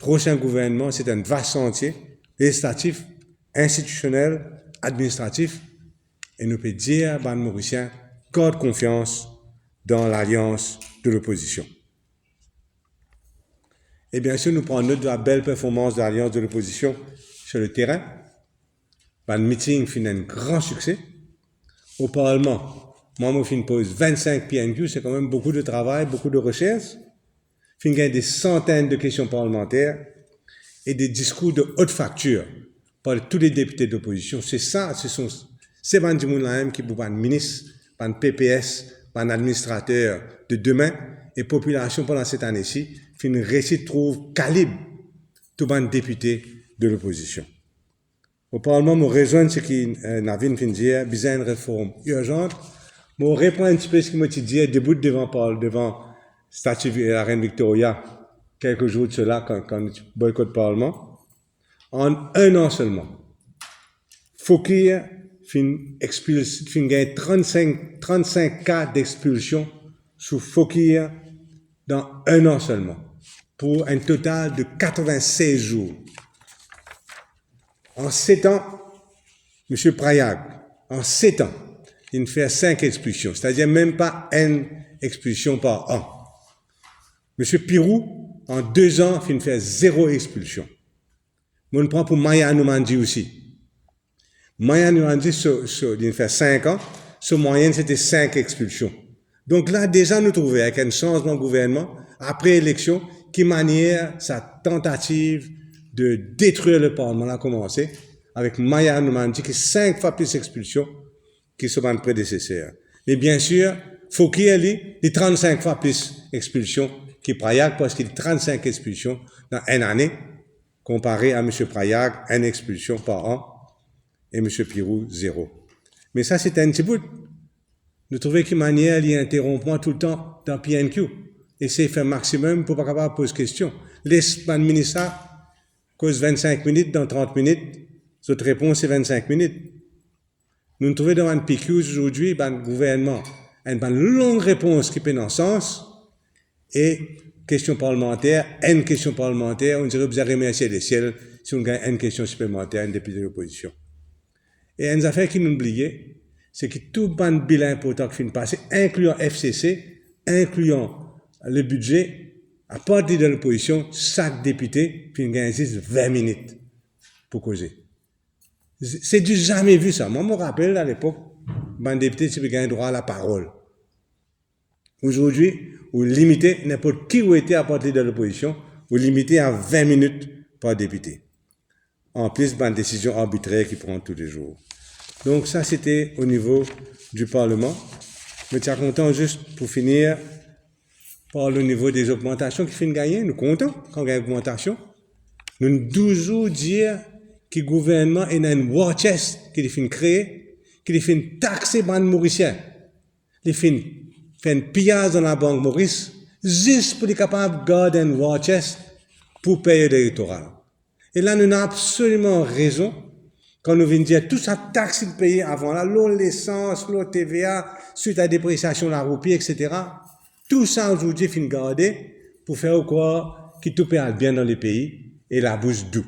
prochain gouvernement, c'est un vaste chantier législatif, institutionnel, administratif, et nous pouvons dire, les Mauriciens, garde confiance dans l'alliance de l'opposition. Et bien sûr, nous prenons note de la belle performance de l'alliance de l'opposition sur le terrain. Le meeting fait un grand succès. Au Parlement, moi, je pose 25 PNQ, c'est quand même beaucoup de travail, beaucoup de recherche. Il y a des centaines de questions parlementaires et des discours de haute facture par tous les députés d'opposition. C'est ça, c'est Ban Djimoun qui pour un ministre, un PPS, un administrateur de demain et population pendant cette année-ci, fait une réussite trouve calibre tout les députés de l'opposition. Au Parlement, nous rejoignons ce qui Navin vient de dire, besoin une réforme urgente. Nous répondons un petit peu ce que moi dit debout devant statue de la reine Victoria, quelques jours de cela, quand nous boycott le Parlement. En un an seulement, Fokir fin gagné 35 cas d'expulsion sous Fokir dans un an seulement, pour un total de 96 jours. En 7 ans, M. Prayag, en 7 ans, il fait 5 expulsions, c'est-à-dire même pas une expulsion par an. M. Pirou, en 2 ans, il fait 0 expulsion. On prend pour Maya Noumandi aussi. Maya Noumandi, il fait 5 ans, son moyenne c'était 5 expulsions. Donc là, déjà, nous trouvons avec un changement de gouvernement, après élection, qui manière sa tentative de détruire le Parlement a commencé, avec Maya Noumandi, qui est 5 fois plus d'expulsions que son prédécesseur. Mais bien sûr, Fokir, lui, il 35 fois plus d'expulsions que Prayag, parce qu'il a 35 expulsions dans une année, comparé à M. Prayag, 1 expulsion par an, et M. Pirou, 0. Mais ça, c'est un petit bout. Nous trouvons qu'une manière, il interrompt tout le temps dans PNQ. Essayez de faire un maximum pour ne pas capable de poser question. Laisse le ministre cause 25 minutes dans 30 minutes. Cette réponse, c'est 25 minutes. Nous nous trouvons dans un PQ aujourd'hui, le gouvernement a une longue réponse qui peut dans le sens, et question parlementaire, une question parlementaire, on dirait que vous avez remercié les ciels si on gagne une question supplémentaire, une député de l'opposition. Et une affaire qui nous oubliait, c'est que tout le bilan important qui finit passer, incluant FCC, incluant le budget, à partir de l'opposition, chaque député finit gagner 20 minutes pour causer. C'est du jamais vu ça. Moi, je me rappelle à l'époque, un député, tu peux gagner droit à la parole. Aujourd'hui, vous limitez n'importe qui vous était à partir de l'opposition, vous limitez à 20 minutes par député. En plus, une décision arbitraire qui prend tous les jours. Donc ça, c'était au niveau du Parlement. Mais tiens content juste pour finir par le niveau des augmentations qui finissent gagner. Nous comptons quand on gagne augmentation. Nous toujours dire que le gouvernement est dans une war chest qu'il finit créer, qu'il finit taxer les Mauriciens. Il finit faire un pillage dans la Banque Maurice, juste pour être capable de garder une war chest pour payer l'électoral. Et là, nous avons absolument raison quand nous venons dire tout ça taxe qu'il payait avant, là, l'eau, l'essence, l'eau TVA, suite à la dépréciation de la roupie, etc. Tout ça aujourd'hui finit garder pour faire quoi que tout peut aller bien dans les pays et la bouche doux.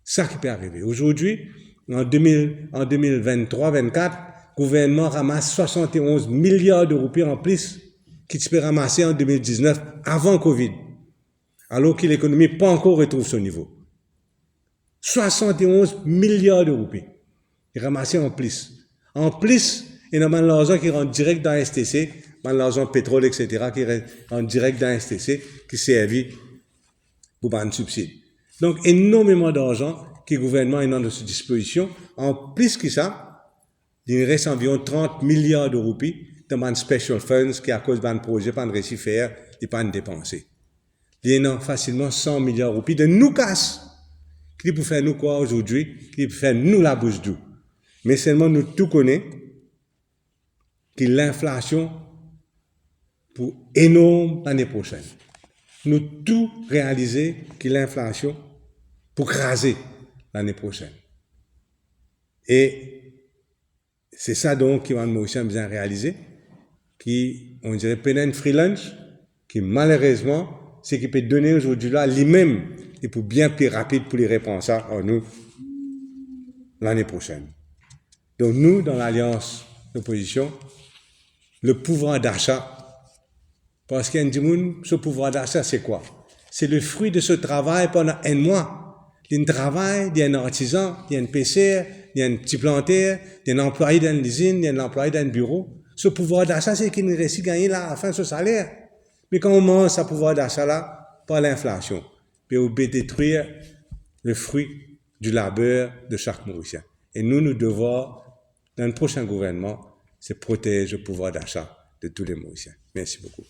Ça qui peut arriver. Aujourd'hui, en 2023-2024, le gouvernement ramasse 71 milliards de roupies en plus qu'il peut ramasser en 2019 avant Covid, alors que l'économie n'a pas encore retrouvé son niveau. 71 milliards de roupies. Il ramassé en plus. En plus, il y a l'argent qui rentre direct dans STC, l'argent pétrole, etc., qui rentre direct dans STC, qui servi pour un subside. Donc, énormément d'argent que le gouvernement est dans sa disposition. En plus que ça, il reste environ 30 milliards de roupies dans un special funds qui, à cause d'un projet, pas de récit faire, et pas de dépenser. Il y a facilement 100 milliards de roupies de nous casse. Qui peut faire nous quoi aujourd'hui? Qui peut faire nous la bouche doux? Mais seulement nous tout connaissons que l'inflation pour énorme l'année prochaine. Nous tout réaliser que l'inflation pour craser l'année prochaine. Et c'est ça donc qui va nous bien réaliser, qui, on dirait, peine free lunch, qui malheureusement, ce qui peut donner aujourd'hui là, lui-même, et pour bien plus rapide pour les répondre ça en nous l'année prochaine. Donc nous, dans l'Alliance d'opposition, le pouvoir d'achat, parce qu'il y a un monde, ce pouvoir d'achat, c'est quoi? C'est le fruit de ce travail pendant un mois. Il y a un travail, il y a un artisan, il y a un PCR, il y a un petit planteur, il y a un employé dans l'usine, il y a un employé dans un bureau. Ce pouvoir d'achat, c'est qu'il nous réussit à gagner là, à la fin de ce salaire. Mais quand on mange ce pouvoir d'achat-là, par l'inflation, puis on peut détruire le fruit du labeur de chaque Mauricien. Et nous devons, dans le prochain gouvernement, c'est protéger le pouvoir d'achat de tous les Mauriciens. Merci beaucoup.